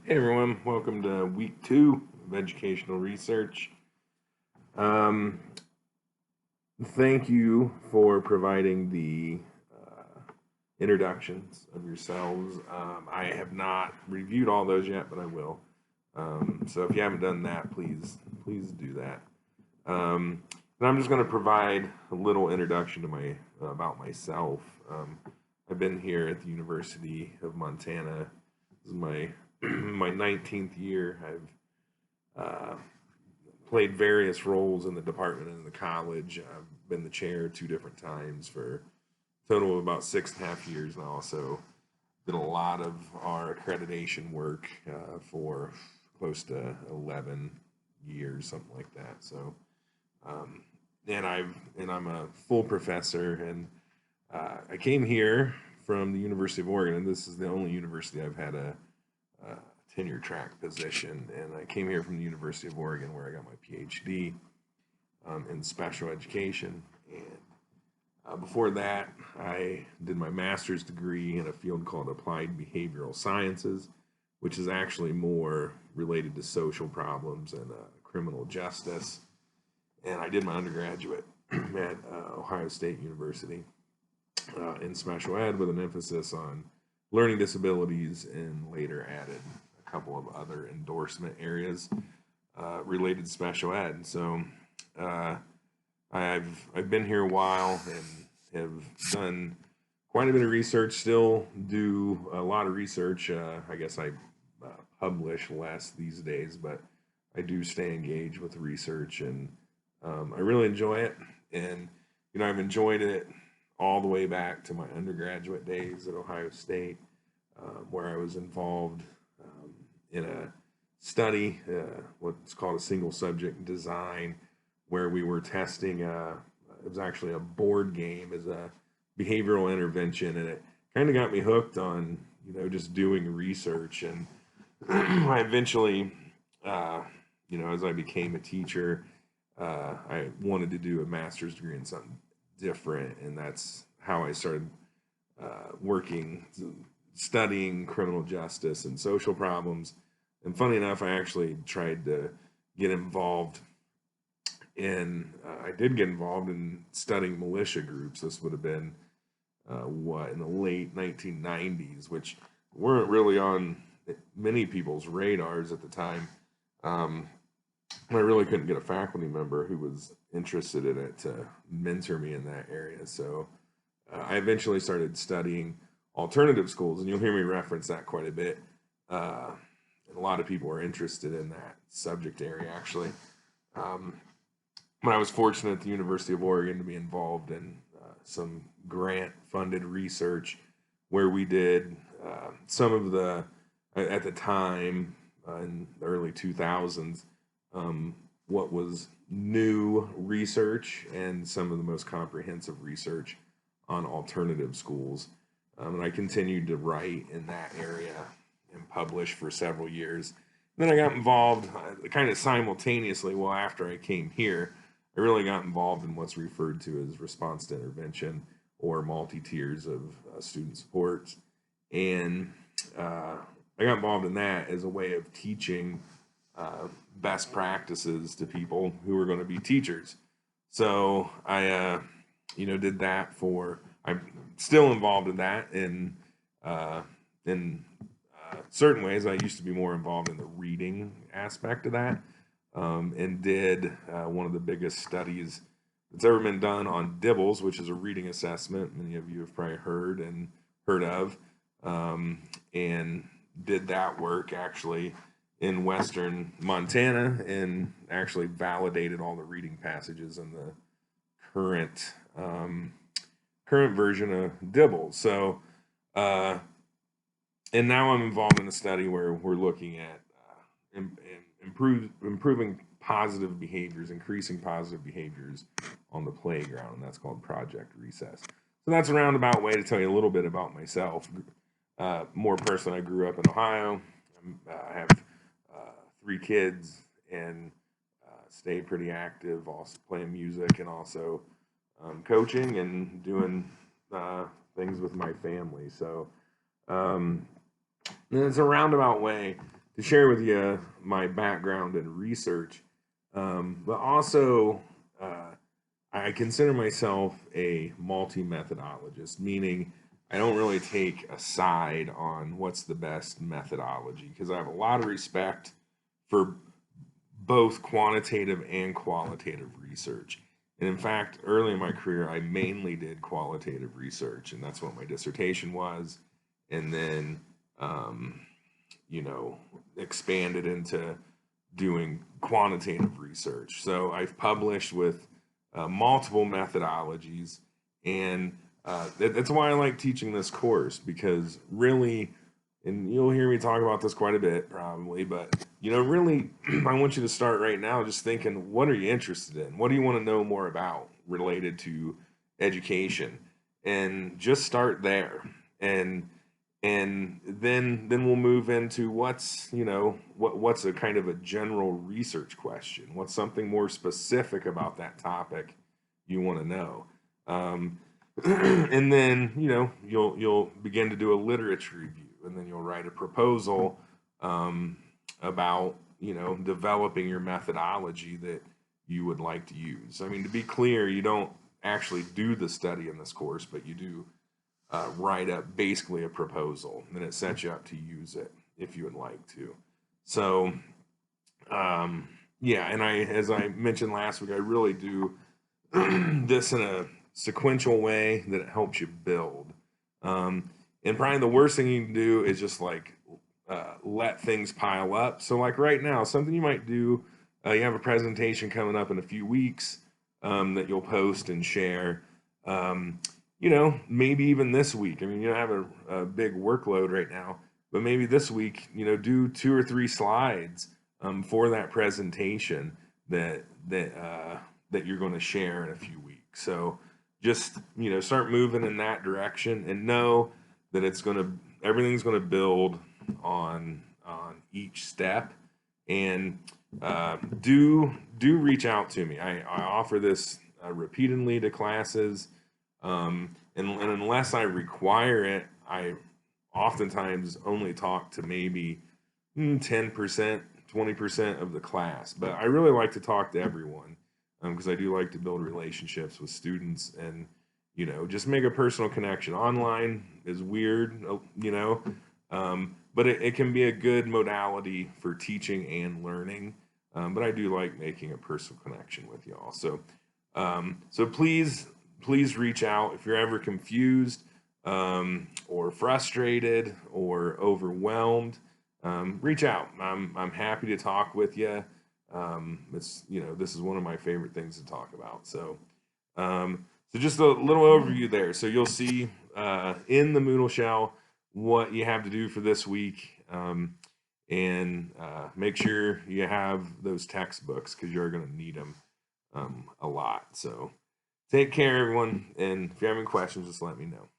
Hey everyone, welcome to week 2 of educational research. Um, Thank you for providing the introductions of yourselves. I have not reviewed all those yet, but I will. So if you haven't done that, please do that. And I'm just going to provide a little introduction to my about myself. I've been here at the University of Montana. This is my my 19th year. I've played various roles in the department and in the college. I've been the chair 2 different times for a total of about 6.5 years now. So did a lot of our accreditation work for close to 11 years, something like that. So um, and I'm a full professor, and I came here from the University of Oregon, and this is the only university I've had a tenure track position. And I came here from the University of Oregon, where I got my PhD in special education. And before that, I did my master's degree in a field called applied behavioral sciences, which is actually more related to social problems and criminal justice. And I did my undergraduate at Ohio State University in special ed with an emphasis on learning disabilities, and later added a couple of other endorsement areas related to special ed. So uh, I've been here a while and have done quite a bit of research. Still do a lot of research. I guess I publish less these days, but I do stay engaged with research, and I really enjoy it. And I've enjoyed it all the way back to my undergraduate days at Ohio State, where I was involved in a study, what's called a single subject design, where we were testing. It was actually a board game as a behavioral intervention, and it kind of got me hooked on just doing research. And I eventually, as I became a teacher, I wanted to do a master's degree in something different, and that's how I started working, studying criminal justice and social problems. And funny enough, I actually tried to get involved I did get involved in studying militia groups. This would have been in the late 1990s, which weren't really on many people's radars at the time. Um, I really couldn't get a faculty member who was interested in it to mentor me in that area. So I eventually started studying alternative schools, and you'll hear me reference that quite a bit. And a lot of people are interested in that subject area, actually. Um, but I was fortunate at the University of Oregon to be involved in some grant funded research where we did some of at the time, in the early 2000s, what was new research and some of the most comprehensive research on alternative schools. And I continued to write in that area and publish for several years. Then I got involved kind of simultaneously. Well, after I came here, I really got involved in what's referred to as response to intervention, or multi tiers of student supports. And I got involved in that as a way of teaching best practices to people who were going to be teachers. So I, did that for. I'm still involved in that in certain ways. I used to be more involved in the reading aspect of that, and did one of the biggest studies that's ever been done on DIBELS, which is a reading assessment. Many of you have probably heard of, and did that work actually in western Montana, and actually validated all the reading passages in the current current version of DIBELS. So, and now I'm involved in a study where we're looking at improving positive behaviors, increasing positive behaviors on the playground, and that's called Project Recess. So that's a roundabout way to tell you a little bit about myself. More personally, I grew up in Ohio. I have 3 kids, and stay pretty active, also playing music, and also coaching and doing things with my family. So it's a roundabout way to share with you my background in research, but also I consider myself a multi-methodologist, meaning I don't really take a side on what's the best methodology because I have a lot of respect for both quantitative and qualitative research. And in fact, early in my career, I mainly did qualitative research, and that's what my dissertation was. And then, um, you know, expanded into doing quantitative research. So I've published with multiple methodologies, and that's why I like teaching this course because really, and you'll hear me talk about this quite a bit probably, but really, I want you to start right now just thinking, what are you interested in? What do you want to know more about related to education? And just start there. And then we'll move into what's a kind of a general research question. What's something more specific about that topic you want to know? And then you'll begin to do a literature review, and then you'll write a proposal about developing your methodology that you would like to use. I mean, to be clear, you don't actually do the study in this course, but you do write up basically a proposal, and it sets you up to use it if you would like to. So, yeah, and as I mentioned last week, I really do this in a sequential way that it helps you build. And probably the worst thing you can do is just like let things pile up. So, like right now, something you might do, you have a presentation coming up in a few weeks that you'll post and share. Maybe even this week. I mean, you don't have a big workload right now, but maybe this week, do 2 or 3 slides for that presentation that you're going to share in a few weeks. So just start moving in that direction, and know that everything's going to build on each step. And do reach out to me. I offer this repeatedly to classes. And unless I require it, I oftentimes only talk to maybe 10%, 20% of the class. But I really like to talk to everyone because I do like to build relationships with students and, just make a personal connection. Online is weird, but it can be a good modality for teaching and learning. But I do like making a personal connection with y'all. So, please reach out if you're ever confused or frustrated or overwhelmed. Reach out. I'm happy to talk with you. This is one of my favorite things to talk about. So just a little overview there. So you'll see in the Moodle shell what you have to do for this week, and make sure you have those textbooks because you're going to need them a lot. So take care, everyone, and if you have any questions, just let me know.